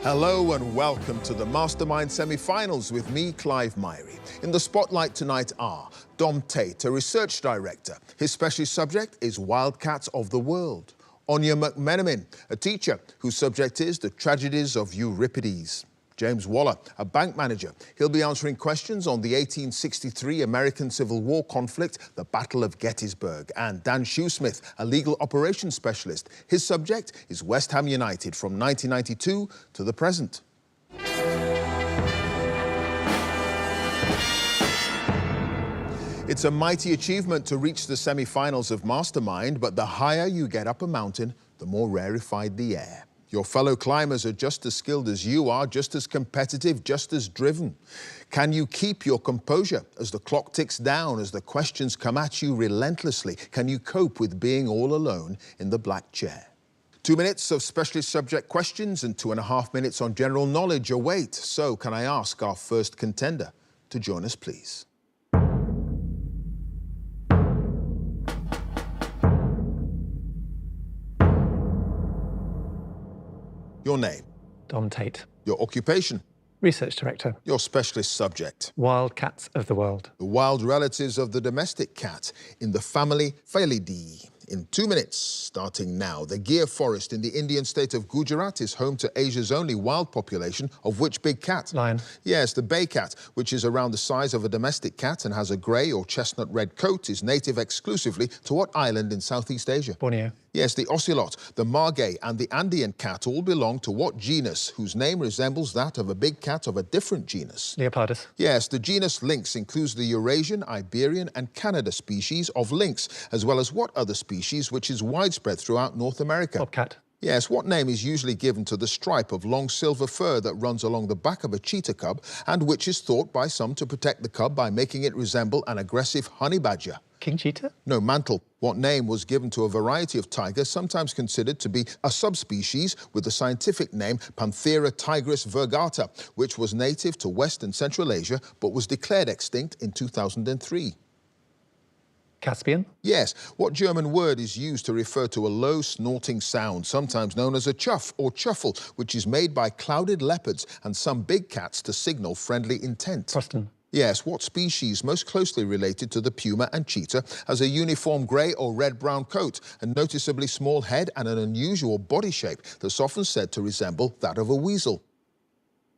Hello and welcome to the Mastermind semi-finals with me, Clive Myrie. In the spotlight tonight are Dom Tate, a research director. His specialist subject is Wildcats of the World. Anya McMenamin, a teacher whose subject is the Tragedies of Euripides. James Waller, a bank manager. He'll be answering questions on the 1863 American Civil War conflict, the Battle of Gettysburg. And Dan Shoesmith, a legal operations specialist. His subject is West Ham United from 1992 to the present. It's a mighty achievement to reach the semi-finals of Mastermind, but the higher you get up a mountain, the more rarefied the air. Your fellow climbers are just as skilled as you are, just as competitive, just as driven. Can you keep your composure as the clock ticks down, as the questions come at you relentlessly? Can you cope with being all alone in the black chair? 2 minutes of specialist subject questions and 2.5 minutes on general knowledge await. So can I ask our first contender to join us, please? Your name? Dom Tate. Your occupation? Research Director. Your specialist subject? Wildcats of the World. The wild relatives of the domestic cat in the family Felidae. In 2 minutes, starting now, the Gir forest in the Indian state of Gujarat is home to Asia's only wild population of which big cat? Lion. Yes, the bay cat, which is around the size of a domestic cat and has a grey or chestnut red coat, is native exclusively to what island in Southeast Asia? Borneo. Yes, the ocelot, the margay and the Andean cat all belong to what genus, whose name resembles that of a big cat of a different genus? Leopardus. Yes, the genus lynx includes the Eurasian, Iberian and Canada species of lynx, as well as what other species which is widespread throughout North America? Bobcat. Yes, what name is usually given to the stripe of long silver fur that runs along the back of a cheetah cub and which is thought by some to protect the cub by making it resemble an aggressive honey badger? King cheetah? No, mantle. What name was given to a variety of tigers, sometimes considered to be a subspecies with the scientific name Panthera tigris virgata, which was native to West and Central Asia, but was declared extinct in 2003? Caspian? Yes. What German word is used to refer to a low snorting sound, sometimes known as a chuff or chuffle, which is made by clouded leopards and some big cats to signal friendly intent? Croston. Yes, what species most closely related to the puma and cheetah has a uniform grey or red-brown coat, a noticeably small head and an unusual body shape that's often said to resemble that of a weasel?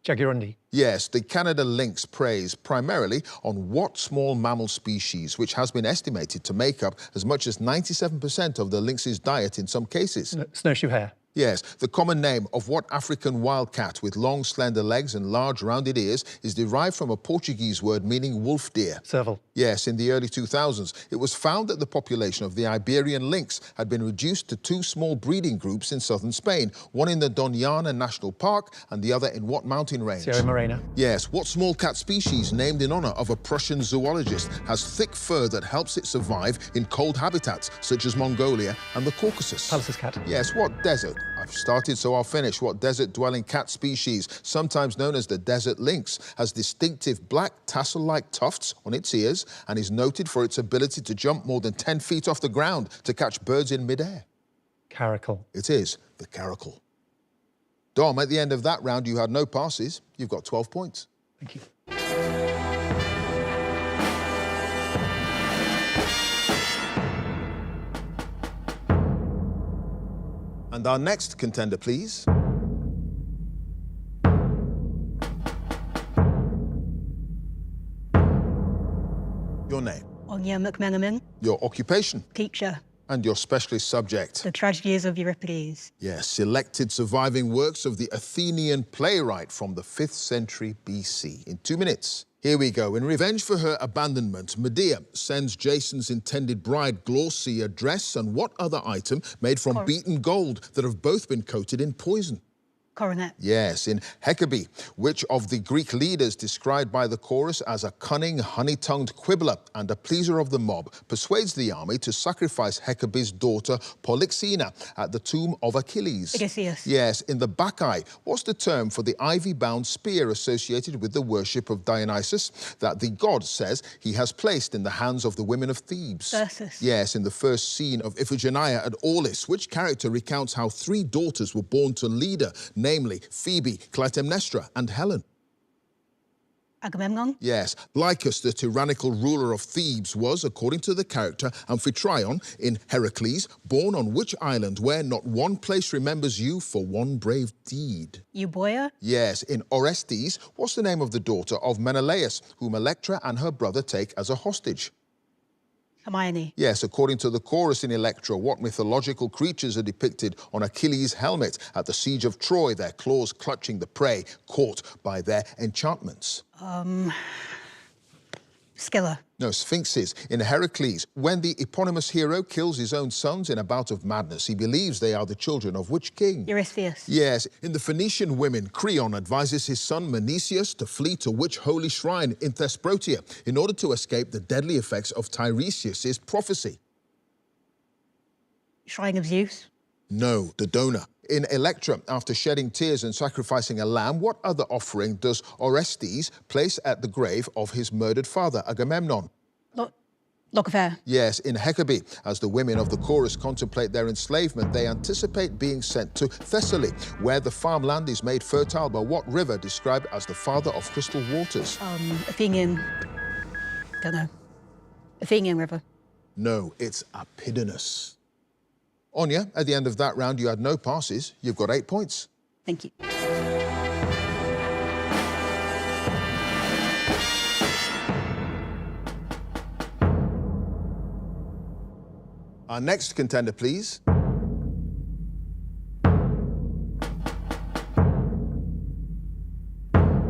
Jaguarundi. Yes, the Canada lynx preys primarily on what small mammal species, which has been estimated to make up as much as 97% of the lynx's diet in some cases? Snowshoe hare. Yes, the common name of what African wildcat with long, slender legs and large, rounded ears is derived from a Portuguese word meaning wolf deer? Serval. Yes, in the early 2000s, it was found that the population of the Iberian lynx had been reduced to 2 small breeding groups in southern Spain, one in the Doñana National Park and the other in what mountain range? Sierra Morena. Yes, what small cat species, named in honor of a Prussian zoologist, has thick fur that helps it survive in cold habitats such as Mongolia and the Caucasus? Pallas's cat. Yes, what desert? I've started, so I'll finish. What desert-dwelling cat species, sometimes known as the desert lynx, has distinctive black tassel-like tufts on its ears and is noted for its ability to jump more than 10 feet off the ground to catch birds in midair? Caracal. It is the caracal. Dom, at the end of that round, you had no passes. You've got 12 points. Thank you. And our next contender, please. Your name? Anya McMenamin. Your occupation? Teacher. And your specialist subject? The Tragedies of Euripides. Yes, selected surviving works of the Athenian playwright from the 5th century BC. In 2 minutes. Here we go. In revenge for her abandonment, Medea sends Jason's intended bride Glaucia a dress and what other item made from beaten gold that have both been coated in poison? Coronet. Yes, in Hecabe, which of the Greek leaders described by the chorus as a cunning, honey-tongued quibbler and a pleaser of the mob, persuades the army to sacrifice Hecabe's daughter Polyxena at the tomb of Achilles? Odysseus. Yes, in the Bacchae, what's the term for the ivy-bound spear associated with the worship of Dionysus that the god says he has placed in the hands of the women of Thebes? Persis. Yes, in the first scene of Iphigenia at Aulis, which character recounts how 3 daughters were born to Leda, namely Phoebe, Clytemnestra, and Helen. Agamemnon. Yes, Lycus, the tyrannical ruler of Thebes, was, according to the character Amphitryon in Heracles, born on which island where not one place remembers you for one brave deed? Euboea. Yes, in Orestes, what's the name of the daughter of Menelaus, whom Electra and her brother take as a hostage? Hermione. Yes, according to the chorus in Electra, what mythological creatures are depicted on Achilles' helmet at the siege of Troy, their claws clutching the prey, caught by their enchantments? Scylla. No, sphinxes. In Heracles, when the eponymous hero kills his own sons in a bout of madness, he believes they are the children of which king? Eurystheus. Yes, in the Phoenician Women, Creon advises his son Menecius to flee to which holy shrine in Thesprotia in order to escape the deadly effects of Tiresias' prophecy? Shrine of Zeus. No, Dodona. In Electra, after shedding tears and sacrificing a lamb, what other offering does Orestes place at the grave of his murdered father, Agamemnon? Logofare. Yes, in Hecabe, as the women of the chorus contemplate their enslavement, they anticipate being sent to Thessaly, where the farmland is made fertile by what river described as the father of crystal waters? Athenian. Don't know. Athenian River. No, it's Apidanus. Anya, at the end of that round, you had no passes. You've got 8 points. Thank you. Our next contender, please.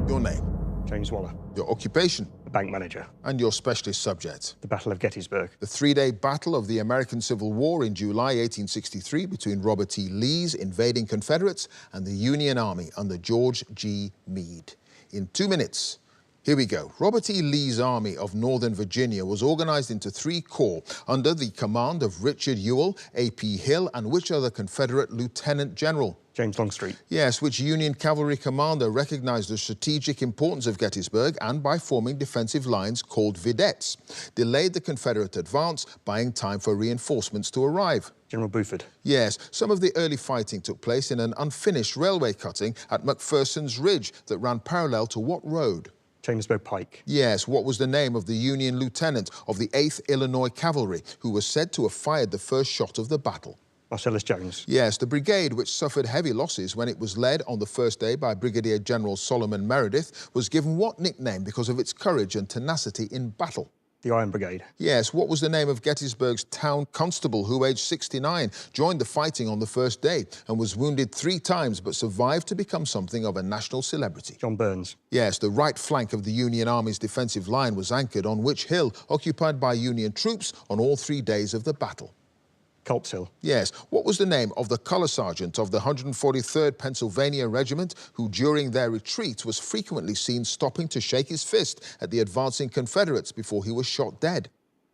Your name. James Waller. Your occupation. The bank manager. And your specialist subject. The Battle of Gettysburg. The three-day battle of the American Civil War in July 1863 between Robert E. Lee's invading Confederates and the Union Army under George G. Meade. In 2 minutes, here we go. Robert E. Lee's Army of Northern Virginia was organized into 3 corps under the command of Richard Ewell, A.P. Hill, and which other Confederate lieutenant general? James Longstreet. Yes, which Union cavalry commander recognized the strategic importance of Gettysburg and, by forming defensive lines called vedettes, delayed the Confederate advance, buying time for reinforcements to arrive? General Buford. Yes, some of the early fighting took place in an unfinished railway cutting at McPherson's Ridge that ran parallel to what road? Chambersburg Pike. Yes, what was the name of the Union lieutenant of the 8th Illinois Cavalry who was said to have fired the first shot of the battle? Marcellus Jones. Yes, the brigade, which suffered heavy losses when it was led on the first day by Brigadier General Solomon Meredith, was given what nickname because of its courage and tenacity in battle? The Iron Brigade. Yes, what was the name of Gettysburg's town constable who, aged 69, joined the fighting on the first day and was wounded 3 times but survived to become something of a national celebrity? John Burns. Yes, the right flank of the Union Army's defensive line was anchored on which hill, occupied by Union troops on all 3 days of the battle? Culp's Hill. Yes. What was the name of the colour sergeant of the 143rd Pennsylvania Regiment who, during their retreat, was frequently seen stopping to shake his fist at the advancing Confederates before he was shot dead?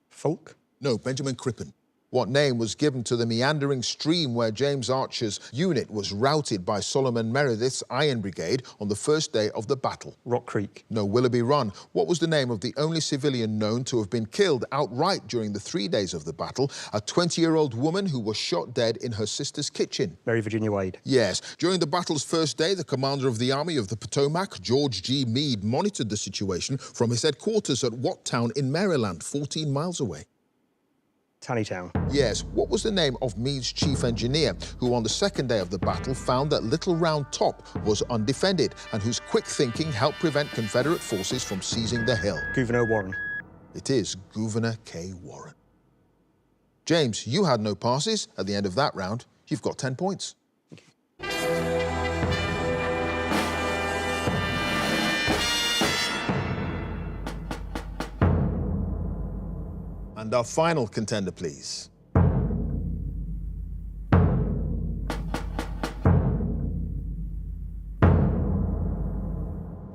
Fulk. No, Benjamin Crippen. What name was given to the meandering stream where James Archer's unit was routed by Solomon Meredith's Iron Brigade on the first day of the battle? Rock Creek. No, Willoughby Run. What was the name of the only civilian known to have been killed outright during the 3 days of the battle? A 20-year-old woman who was shot dead in her sister's kitchen? Mary Virginia Wade. Yes. During the battle's first day, the commander of the Army of the Potomac, George G. Meade, monitored the situation from his headquarters at what town in Maryland, 14 miles away? Taneytown. Yes. What was the name of Meade's chief engineer, who on the second day of the battle found that Little Round Top was undefended and whose quick thinking helped prevent Confederate forces from seizing the hill? Gouverneur Warren. It is Gouverneur K. Warren. James, you had no passes. At the end of that round, you've got 10 points. And our final contender, please.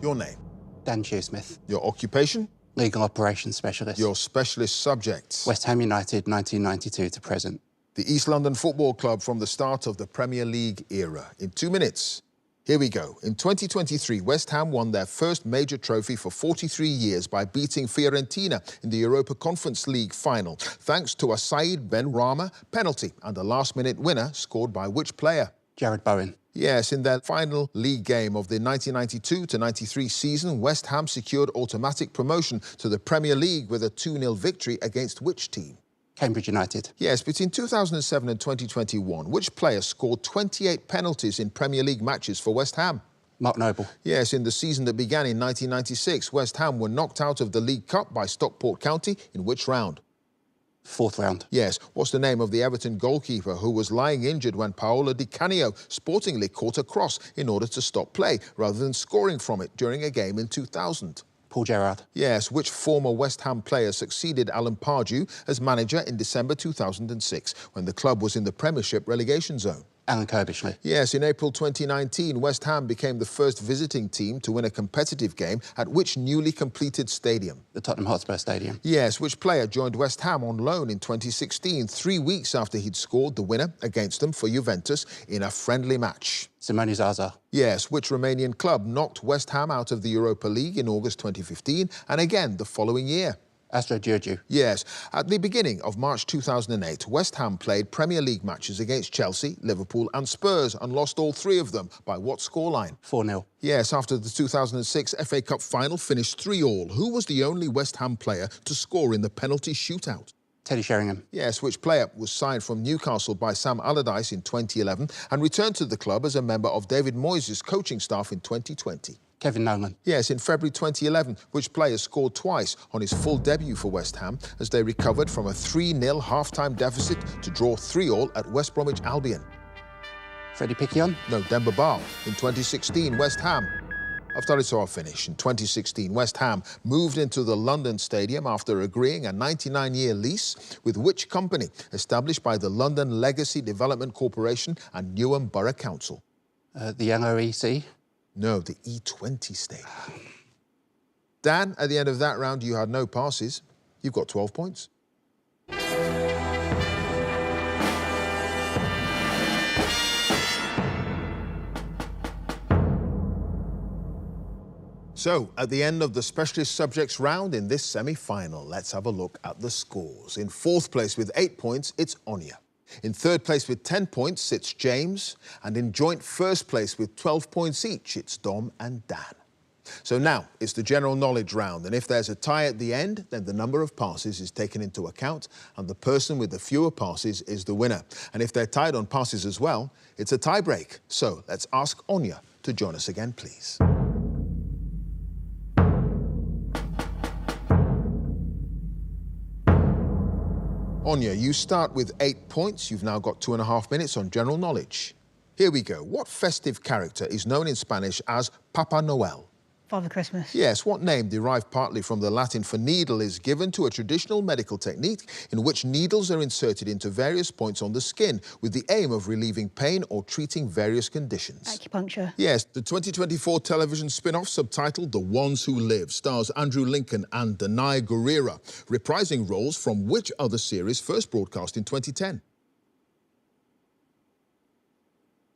Your name. Dan Shoesmith. Your occupation. Legal Operations Specialist. Your specialist subjects. West Ham United, 1992 to present. The East London Football Club from the start of the Premier League era. In 2 minutes, here we go. In 2023, West Ham won their first major trophy for 43 years by beating Fiorentina in the Europa Conference League final, thanks to a Saïd Ben Rama penalty and a last-minute winner scored by which player? Jared Bowen. Yes, in their final league game of the 1992-93 season, West Ham secured automatic promotion to the Premier League with a 2-0 victory against which team? Cambridge United. Yes, between 2007 and 2021, which player scored 28 penalties in Premier League matches for West Ham? Mark Noble. Yes, in the season that began in 1996, West Ham were knocked out of the League Cup by Stockport County in which round? 4th round. Yes, what's the name of the Everton goalkeeper who was lying injured when Paolo Di Canio sportingly caught a cross in order to stop play rather than scoring from it during a game in 2000? Paul Gerrard. Yes, which former West Ham player succeeded Alan Pardew as manager in December 2006 when the club was in the Premiership relegation zone? Alan Kirbishley. Yes, in April 2019, West Ham became the first visiting team to win a competitive game at which newly completed stadium? The Tottenham Hotspur Stadium. Yes, which player joined West Ham on loan in 2016, 3 weeks after he'd scored the winner against them for Juventus in a friendly match? Simone Zaza. Yes, which Romanian club knocked West Ham out of the Europa League in August 2015 and again the following year? Astro Giurgiu. Yes, at the beginning of March 2008, West Ham played Premier League matches against Chelsea, Liverpool and Spurs and lost all 3 of them. By what scoreline? 4-0. Yes, after the 2006 FA Cup final finished 3-3, who was the only West Ham player to score in the penalty shootout? Teddy Sheringham. Yes, which player was signed from Newcastle by Sam Allardyce in 2011 and returned to the club as a member of David Moyes' coaching staff in 2020? Kevin Nolan. Yes, in February 2011, which player scored twice on his full debut for West Ham as they recovered from a 3-0 half-time deficit to draw 3-3 at West Bromwich Albion? Freddie Picquion. No, Demba Ba. In 2016, West Ham. I've started, so I'll finish. In 2016, West Ham moved into the London Stadium after agreeing a 99-year lease with which company established by the London Legacy Development Corporation and Newham Borough Council? The LOEC. No, the E20 Stadium. Dan, at the end of that round, you had no passes. You've got 12 points. So, at the end of the Specialist Subjects round in this semi-final, let's have a look at the scores. In 4th place with 8 points, it's Anya. In 3rd place with 10 points sits James, and in joint 1st place with 12 points each, it's Dom and Dan. So now it's the general knowledge round, and if there's a tie at the end, then the number of passes is taken into account, and the person with the fewer passes is the winner. And if they're tied on passes as well, it's a tie break. So let's ask Anya to join us again, please. Anya, you start with 8 points. You've now got 2.5 minutes on general knowledge. Here we go. What festive character is known in Spanish as Papa Noel? Father Christmas. Yes, what name, derived partly from the Latin for needle, is given to a traditional medical technique in which needles are inserted into various points on the skin with the aim of relieving pain or treating various conditions? Acupuncture. Yes, the 2024 television spin-off subtitled The Ones Who Live stars Andrew Lincoln and Danai Gurira, reprising roles from which other series first broadcast in 2010?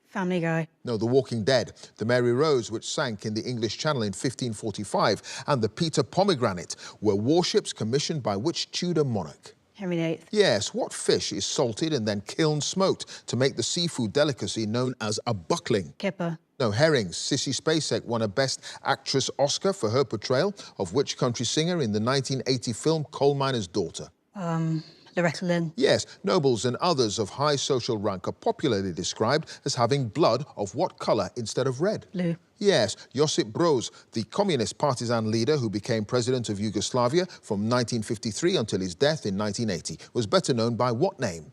Family Guy. No, The Walking Dead, The Mary Rose, which sank in the English Channel in 1545, and the Peter Pomegranate were warships commissioned by which Tudor monarch? Henry VIII. Yes, what fish is salted and then kiln-smoked to make the seafood delicacy known as a buckling? Kipper. No, herrings. Sissy Spacek won a Best Actress Oscar for her portrayal of which country singer in the 1980 film Coal Miner's Daughter? Loretta Lynn. Yes, nobles and others of high social rank are popularly described as having blood of what colour instead of red? Blue. Yes, Josip Broz, the communist partisan leader who became president of Yugoslavia from 1953 until his death in 1980, was better known by what name?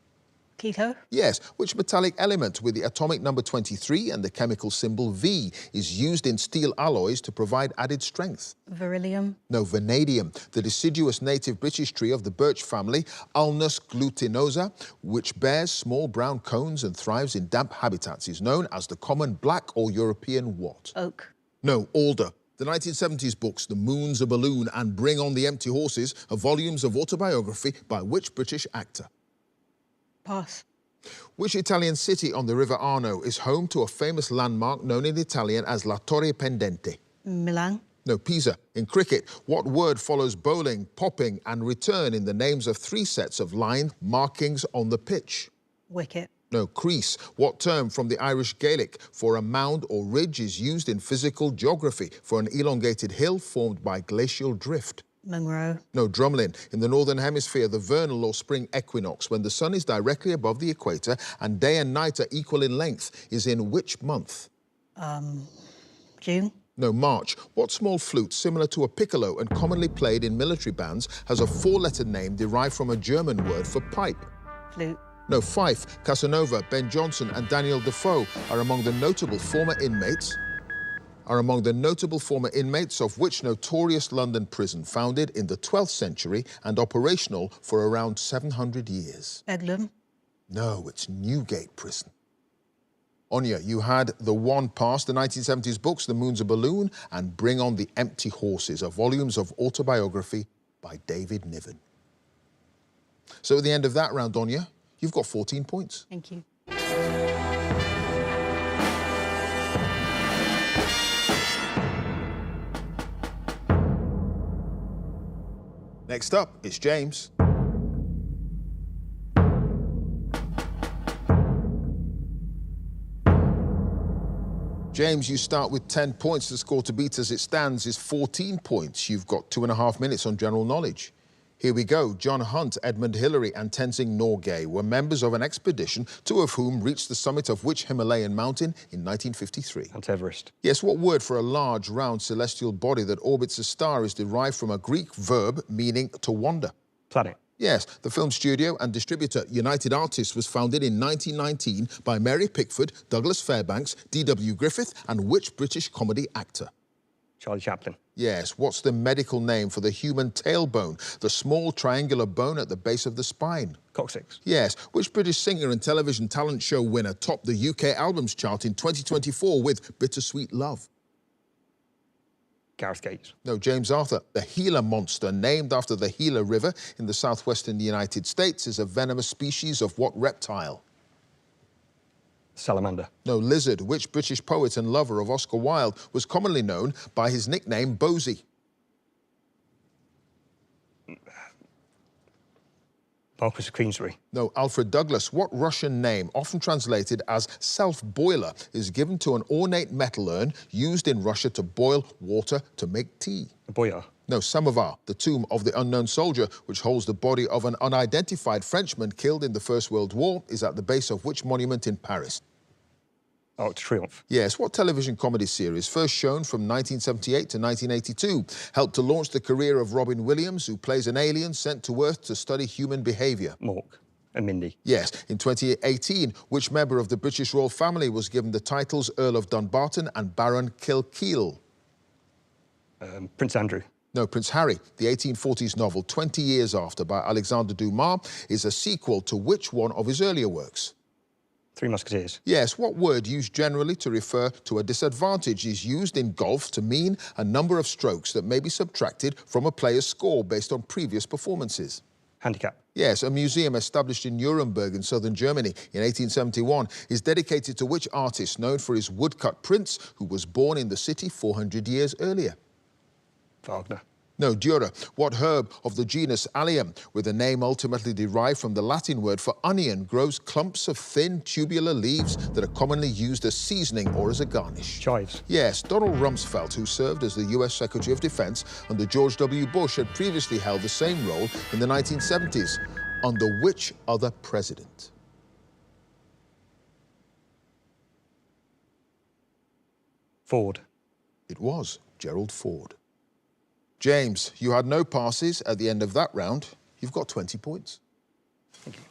Keto. Yes, which metallic element with the atomic number 23 and the chemical symbol V is used in steel alloys to provide added strength? Beryllium. No, vanadium, the deciduous native British tree of the birch family, Ulmus glutinosa, which bears small brown cones and thrives in damp habitats, is known as the common black or European what? Oak. No, alder. The 1970s books The Moon's a Balloon and Bring on the Empty Horses are volumes of autobiography by which British actor? Pass. Which Italian city on the River Arno is home to a famous landmark known in Italian as La Torre Pendente? Milan. No, Pisa. In cricket, what word follows bowling, popping and return in the names of 3 sets of line markings on the pitch? Wicket. No, crease. What term from the Irish Gaelic for a mound or ridge is used in physical geography for an elongated hill formed by glacial drift? Monroe. No, drumlin. In the northern hemisphere, the vernal or spring equinox, when the sun is directly above the equator and day and night are equal in length, is in which month? June. No, March. What small flute, similar to a piccolo and commonly played in military bands, has a four-letter name derived from a German word for pipe? Flute. No, Fife, Casanova, Ben Jonson and Daniel Defoe are among the notable former inmates of which notorious London prison, founded in the 12th century and operational for around 700 years? Bedlam. No, it's Newgate Prison. Anya, you had the one past the 1970s books, The Moon's a Balloon and Bring on the Empty Horses, are volumes of autobiography by David Niven. So at the end of that round, Anya, you've got 14 points. Thank you. Next up is James. James, you start with 10 points. The score to beat as it stands is 14 points. You've got 2.5 minutes on general knowledge. Here we go. John Hunt, Edmund Hillary and Tenzing Norgay were members of an expedition, two of whom reached the summit of which Himalayan mountain in 1953? Mount Everest. Yes, what word for a large, round celestial body that orbits a star is derived from a Greek verb meaning to wander? Planet. Yes, the film studio and distributor United Artists was founded in 1919 by Mary Pickford, Douglas Fairbanks, D.W. Griffith and which British comedy actor? Charlie Chaplin. Yes, what's the medical name for the human tailbone, the small triangular bone at the base of the spine? Coccyx. Yes, which British singer and television talent show winner topped the UK albums chart in 2024 with Bittersweet Love? Gareth Gates. No, James Arthur. The Gila monster, named after the Gila River in the southwestern United States, is a venomous species of what reptile? Salamander. No, lizard. Which British poet and lover of Oscar Wilde was commonly known by his nickname Bosie? Marquis of Queensberry. No, Alfred Douglas. What Russian name, often translated as self-boiler, is given to an ornate metal urn used in Russia to boil water to make tea? A boyar. No, Samovar, the tomb of the unknown soldier, which holds the body of an unidentified Frenchman killed in the First World War, is at the base of which monument in Paris? Arc de Triomphe. Yes, what television comedy series, first shown from 1978 to 1982, helped to launch the career of Robin Williams, who plays an alien sent to Earth to study human behaviour? Mork. And Mindy. Yes, in 2018, which member of the British royal family was given the titles Earl of Dunbarton and Baron Kilkeel? Prince Andrew. No, Prince Harry. The 1840s novel 20 Years After by Alexander Dumas is a sequel to which one of his earlier works? Three Musketeers. Yes, what word used generally to refer to a disadvantage is used in golf to mean a number of strokes that may be subtracted from a player's score based on previous performances? Handicap. Yes, a museum established in Nuremberg in southern Germany in 1871 is dedicated to which artist known for his woodcut prints who was born in the city 400 years earlier? Wagner. No, Dürer. What herb of the genus Allium, with a name ultimately derived from the Latin word for onion, grows clumps of thin tubular leaves that are commonly used as seasoning or as a garnish? Chives. Yes, Donald Rumsfeld, who served as the US Secretary of Defense under George W. Bush, had previously held the same role in the 1970s. Under which other president? Ford. It was Gerald Ford. James, you had no passes at the end of that round. You've got 20 points. Thank you.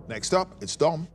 Next up, it's Dom.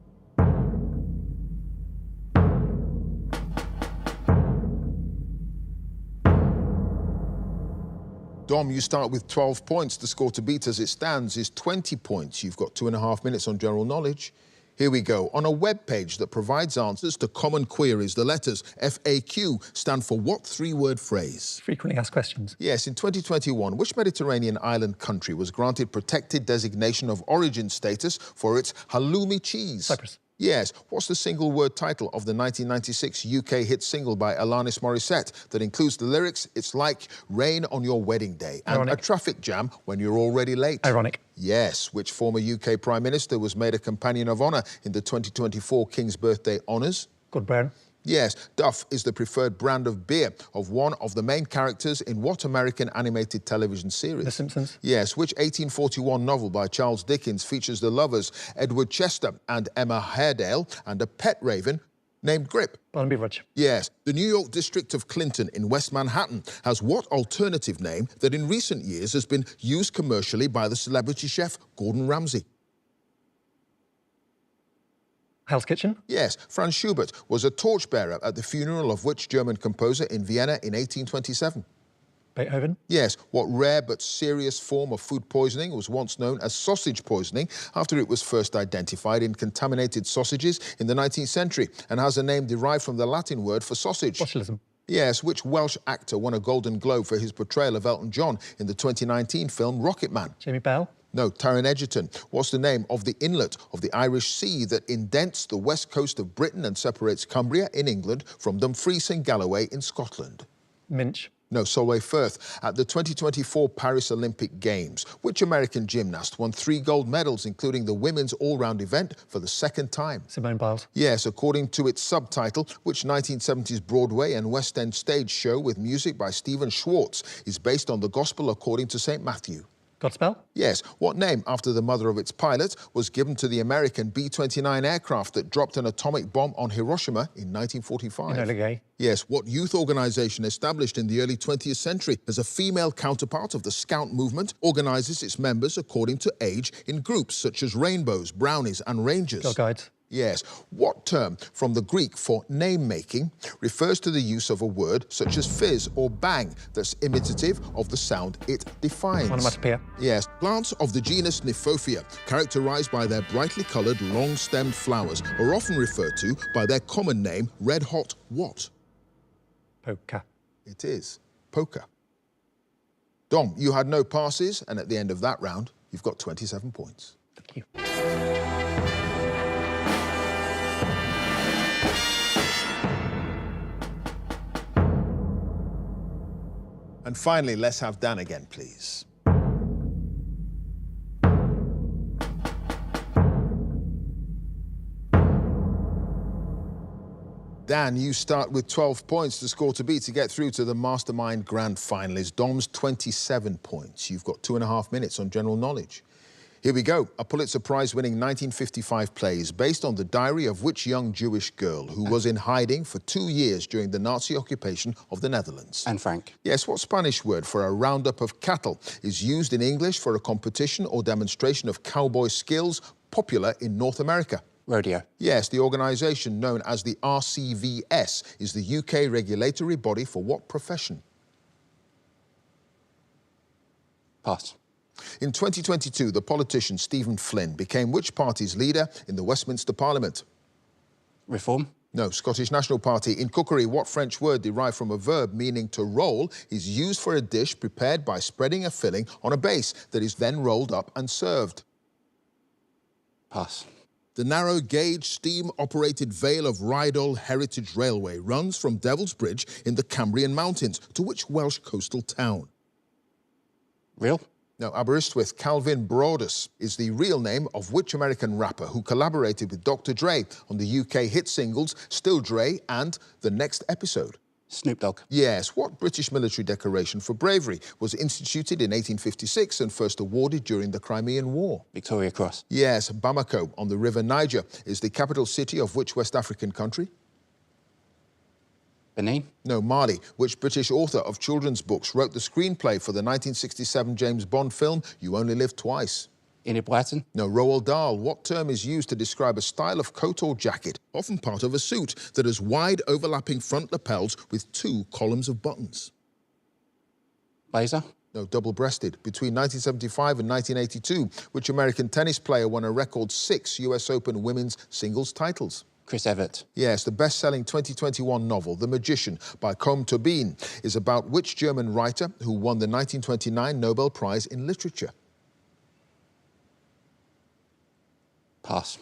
Dom, you start with 12 points. The score to beat as it stands is 20 points. You've got 2.5 minutes on general knowledge. Here we go. On a web page that provides answers to common queries, the letters FAQ stand for what three-word phrase? Frequently asked questions. Yes, in 2021, which Mediterranean island country was granted protected designation of origin status for its halloumi cheese? Cyprus. Yes. What's the single-word title of the 1996 UK hit single by Alanis Morissette that includes the lyrics, "It's like rain on your wedding day," and Ironic. "a traffic jam when you're already late"? Ironic. Yes. Which former UK Prime Minister was made a Companion of Honour in the 2024 King's Birthday Honours? Good Brown. Yes, Duff is the preferred brand of beer of one of the main characters in what American animated television series? The Simpsons. Yes, which 1841 novel by Charles Dickens features the lovers Edward Chester and Emma Haredale and a pet raven named Grip? Barnaby Rudge. Yes, the New York district of Clinton in West Manhattan has what alternative name that in recent years has been used commercially by the celebrity chef Gordon Ramsay? Hell's Kitchen. Yes, Franz Schubert was a torchbearer at the funeral of which German composer in Vienna in 1827? Beethoven. Yes, what rare but serious form of food poisoning was once known as sausage poisoning after it was first identified in contaminated sausages in the 19th century and has a name derived from the Latin word for sausage? Botulism. Yes, which Welsh actor won a Golden Globe for his portrayal of Elton John in the 2019 film Rocketman? Jamie Bell. No, Taron Egerton. What's the name of the inlet of the Irish Sea that indents the west coast of Britain and separates Cumbria in England from Dumfries and Galloway in Scotland? Minch. No, Solway Firth. At the 2024 Paris Olympic Games, which American gymnast won 3 gold medals, including the women's all-round event, for the second time? Simone Biles. Yes, according to its subtitle, which 1970s Broadway and West End stage show with music by Stephen Schwartz is based on the Gospel according to St. Matthew? Godspell. Yes. What name, after the mother of its pilot, was given to the American B-29 aircraft that dropped an atomic bomb on Hiroshima in 1945? Enola Gay. Yes. What youth organisation established in the early 20th century as a female counterpart of the Scout movement organises its members according to age in groups such as Rainbows, Brownies and Rangers? Girl Guides. Yes. What term from the Greek for name-making refers to the use of a word such as fizz or bang that's imitative of the sound it defines? Onomatopoeia. Yes. Plants of the genus Nymphophea, characterized by their brightly colored, long-stemmed flowers, are often referred to by their common name, red-hot what? Poker. It is poker. Dom, you had no passes, and at the end of that round, you've got 27 points. Thank you. And finally, let's have Dan again, please. Dan, you start with 12 points. The score to beat to get through to the Mastermind Grand Final is Dom's 27 points. You've got 2.5 minutes on general knowledge. Here we go. A Pulitzer Prize-winning 1955 play is based on the diary of which young Jewish girl who was in hiding for 2 years during the Nazi occupation of the Netherlands? Anne Frank. Yes, what Spanish word for a roundup of cattle is used in English for a competition or demonstration of cowboy skills popular in North America? Rodeo. Yes, the organisation known as the RCVS is the UK regulatory body for what profession? Pass. In 2022, the politician Stephen Flynn became which party's leader in the Westminster Parliament? Reform. No, Scottish National Party. In cookery, what French word derived from a verb meaning to roll is used for a dish prepared by spreading a filling on a base that is then rolled up and served? Pass. The narrow-gauge, steam-operated Vale of Rheidol Heritage Railway runs from Devil's Bridge in the Cambrian Mountains to which Welsh coastal town? Real. Now, Aberystwyth, Calvin Broadus is the real name of which American rapper who collaborated with Dr. Dre on the UK hit singles Still Dre and The Next Episode? Snoop Dogg. Yes. What British military decoration for bravery was instituted in 1856 and first awarded during the Crimean War? Victoria Cross. Yes. Bamako on the River Niger is the capital city of which West African country? Benin. No, Mali. Which British author of children's books wrote the screenplay for the 1967 James Bond film You Only Live Twice? Enid Blyton. No, Roald Dahl. What term is used to describe a style of coat or jacket, often part of a suit, that has wide overlapping front lapels with 2 columns of buttons? Blazer. No, double-breasted. Between 1975 and 1982, which American tennis player won a record 6 US Open women's singles titles? Chris Evert. Yes, the best-selling 2021 novel, The Magician, by Colm Tobin, is about which German writer who won the 1929 Nobel Prize in Literature? Pass.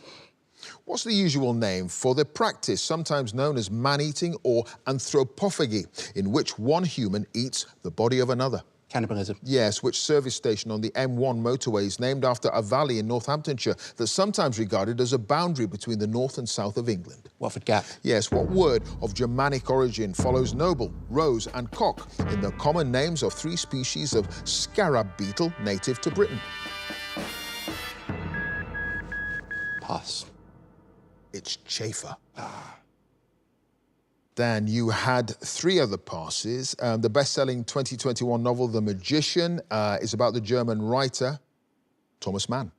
What's the usual name for the practice, sometimes known as man-eating or anthropophagy, in which one human eats the body of another? Cannibalism. Yes, which service station on the M1 motorway is named after a valley in Northamptonshire that's sometimes regarded as a boundary between the north and south of England? Watford Gap. Yes, what word of Germanic origin follows noble, rose and cock in the common names of 3 species of scarab beetle native to Britain? Pass. It's chafer. Dan, you had 3 other passes. The best-selling 2021 novel, The Magician, is about the German writer Thomas Mann.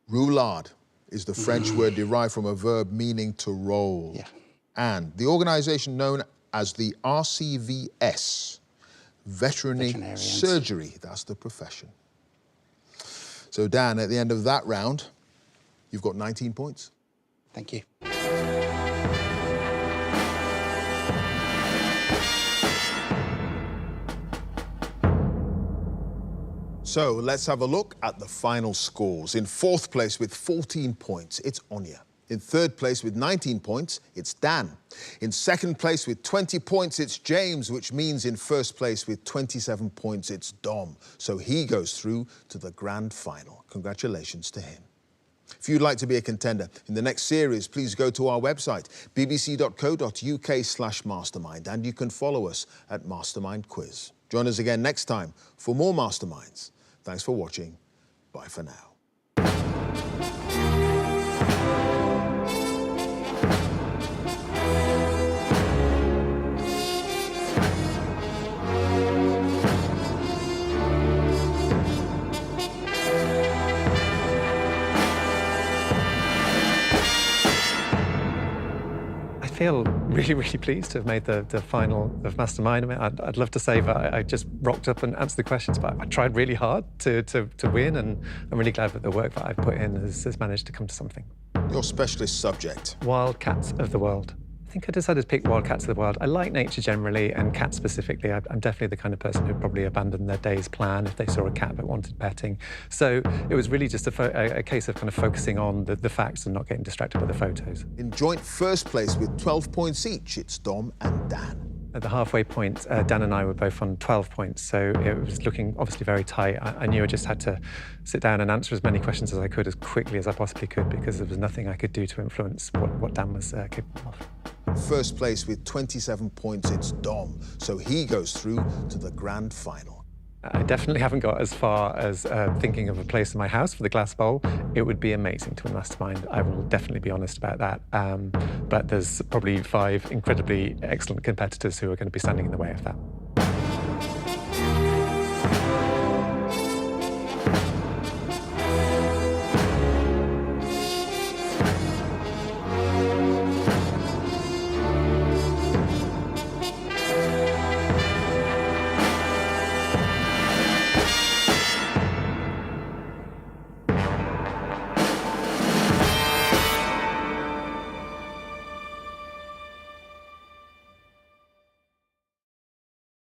Roulade is the French word derived from a verb meaning to roll. Yeah. And the organisation known as the RCVS, Veterinary Veterinarians. Surgery, that's the profession. So, Dan, at the end of that round, you've got 19 points. Thank you. So let's have a look at the final scores. In 4th place with 14 points, it's Anya. In 3rd place with 19 points, it's Dan. In 2nd place with 20 points, it's James, which means in 1st place with 27 points, it's Dom. So he goes through to the grand final. Congratulations to him. If you'd like to be a contender in the next series, please go to our website, bbc.co.uk/mastermind, and you can follow us at Mastermind Quiz. Join us again next time for more Masterminds. Thanks for watching. Bye for now. I feel really, really pleased to have made the final of Mastermind. I mean, I'd love to say that I just rocked up and answered the questions, but I tried really hard to win, and I'm really glad that the work that I've put in has managed to come to something. Your specialist subject? Wildcats of the world. I think I decided to pick wildcats of the world. I like nature generally, and cats specifically. I'm definitely the kind of person who'd probably abandon their day's plan if they saw a cat that wanted petting. So it was really just a case of kind of focusing on the facts and not getting distracted by the photos. In joint 1st place with 12 points each, it's Dom and Dan. At the halfway point, Dan and I were both on 12 points, so it was looking obviously very tight. I knew I just had to sit down and answer as many questions as I could as quickly as I possibly could, because there was nothing I could do to influence what Dan was capable of. 1st place with 27 points, it's Dom. So he goes through to the grand final. I definitely haven't got as far as thinking of a place in my house for the glass bowl. It would be amazing to win Mastermind. I will definitely be honest about that. But there's probably 5 incredibly excellent competitors who are going to be standing in the way of that.